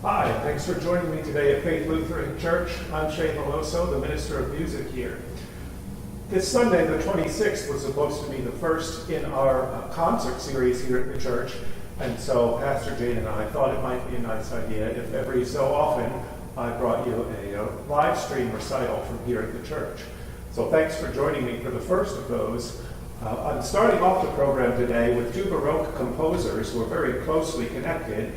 Hi, thanks for joining me today at Faith Lutheran Church. I'm Shea, the minister of music here. This Sunday, the 26th, was supposed to be the first in our concert series here at the church, and so Pastor Jane and I thought it might be a nice idea if every so often I brought you a live stream recital from here at the church. So thanks for joining me for the first of those. I'm starting off the program today with two Baroque composers who are very closely connected,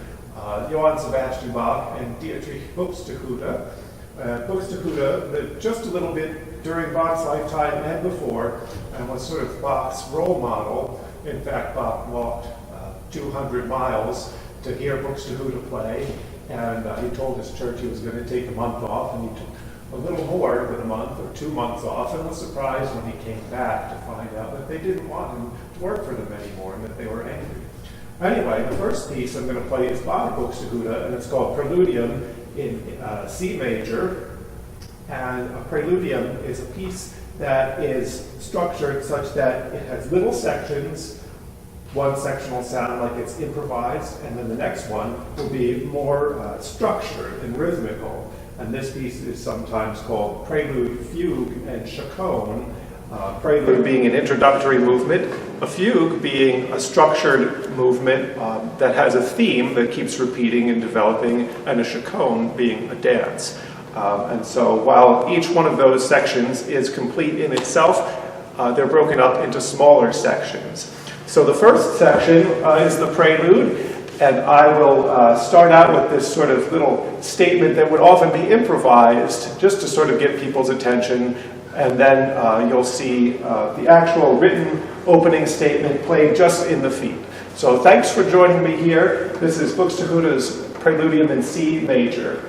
Johann Sebastian Bach and Dietrich Buxtehude. Buxtehude lived just a little bit during Bach's lifetime and before, and was sort of Bach's role model. In fact, Bach walked 200 miles to hear Buxtehude play, and he told his church he was going to take a month off, and he took a little more than a month or 2 months off, and was surprised when he came back to find out that they didn't want him to work for them anymore and that they were angry. Anyway, the first piece I'm going to play is by Buxtehude, and it's called Præludium in C major. And a Præludium is a piece that is structured such that it has little sections. One section will sound like it's improvised, and then the next one will be more structured and rhythmical. And this piece is sometimes called Prelude, Fugue, and Chaconne. Prelude being an introductory movement, a fugue being a structured movement that has a theme that keeps repeating and developing, and a chaconne being a dance. And so while each one of those sections is complete in itself, they're broken up into smaller sections. So the first section is the prelude, and I will start out with this sort of little statement that would often be improvised just to sort of get people's attention. And then you'll see the actual written opening statement played just in the feet. So thanks for joining me here. This is Buxtehude's Præludium in C major.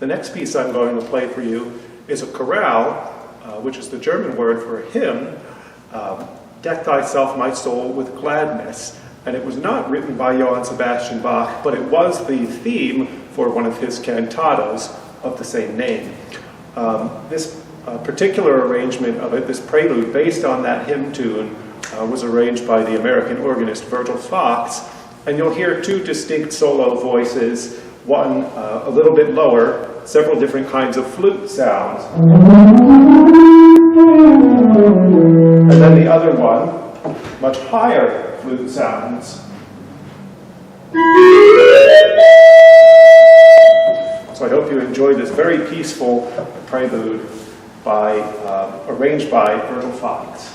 The next piece I'm going to play for you is a chorale, which is the German word for a hymn, Deck Thyself, My Soul, with Gladness. And it was not written by Johann Sebastian Bach, but it was the theme for one of his cantatas of the same name. This particular arrangement of it, this prelude based on that hymn tune, was arranged by the American organist Virgil Fox, and you'll hear two distinct solo voices, one a little bit lower, several different kinds of flute sounds, and then the other one, much higher flute sounds. So I hope you enjoy this very peaceful prelude arranged by Virgil Fox.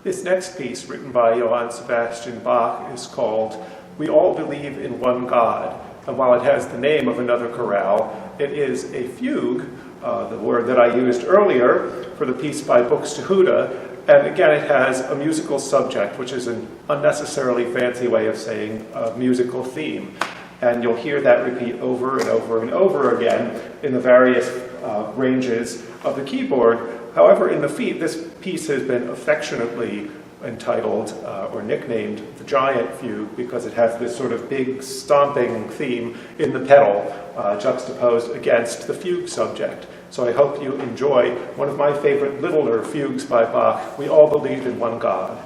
This next piece, written by Johann Sebastian Bach, is called We All Believe in One God. And while it has the name of another chorale, it is a fugue, the word that I used earlier for the piece by Buxtehude. And again, it has a musical subject, which is an unnecessarily fancy way of saying a musical theme. And you'll hear that repeat over and over and over again in the various ranges of the keyboard. However, in the feet, this piece has been affectionately entitled or nicknamed the Giant Fugue because it has this sort of big stomping theme in the pedal juxtaposed against the fugue subject. So I hope you enjoy one of my favorite littler fugues by Bach, We All Believe in One God.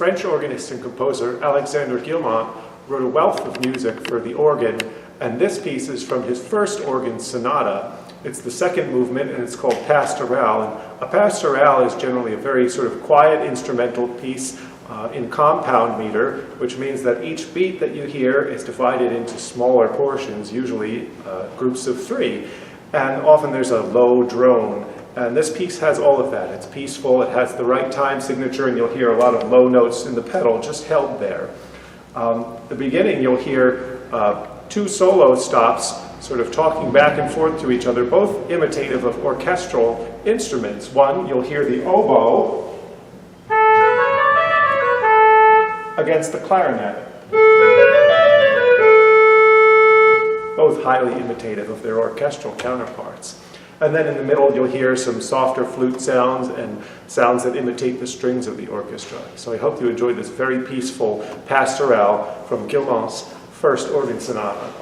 French organist and composer Alexandre Guilmant wrote a wealth of music for the organ, and this piece is from his first organ sonata. It's the second movement, and it's called Pastorale. And a pastorale is generally a very sort of quiet instrumental piece in compound meter, which means that each beat that you hear is divided into smaller portions, usually groups of 3. And often there's a low drone. And this piece has all of that. It's peaceful, it has the right time signature, and you'll hear a lot of low notes in the pedal just held there. The beginning, you'll hear 2 solo stops sort of talking back and forth to each other, both imitative of orchestral instruments. One, you'll hear the oboe against the clarinet, both highly imitative of their orchestral counterparts. And then in the middle, you'll hear some softer flute sounds and sounds that imitate the strings of the orchestra. So I hope you enjoyed this very peaceful pastorale from Guilmant's first organ sonata.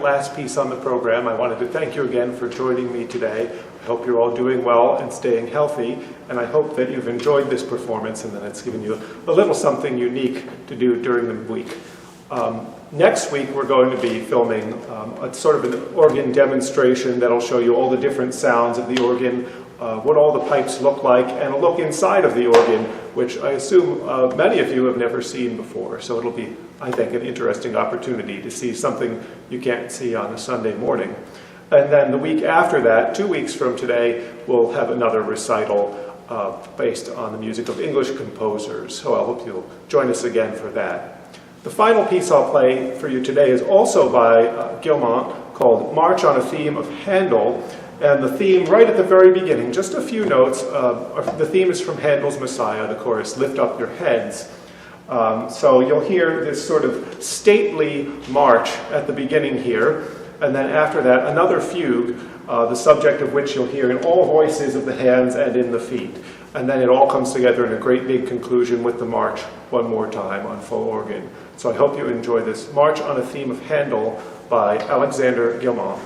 last piece on the program, I wanted to thank you again for joining me today. I hope you're all doing well and staying healthy, and I hope that you've enjoyed this performance and that it's given you a little something unique to do during the week. Next week, we're going to be filming a sort of an organ demonstration that'll show you all the different sounds of the organ, what all the pipes look like, and a look inside of the organ, which I assume many of you have never seen before. So it'll be, I think, an interesting opportunity to see something you can't see on a Sunday morning. And then the week after that, 2 weeks from today, we'll have another recital based on the music of English composers. So I hope you'll join us again for that. The final piece I'll play for you today is also by Guilmant, called Marche on a theme of Hændel. And the theme, right at the very beginning, just a few notes, the theme is from Händel's Messiah, the chorus, "Lift up your heads." So you'll hear this sort of stately march at the beginning here, and then after that, another fugue, the subject of which you'll hear in all voices of the hands and in the feet. And then it all comes together in a great big conclusion with the march one more time on full organ. So I hope you enjoy this March on a Theme of Hændel by Alexandre Guilmant.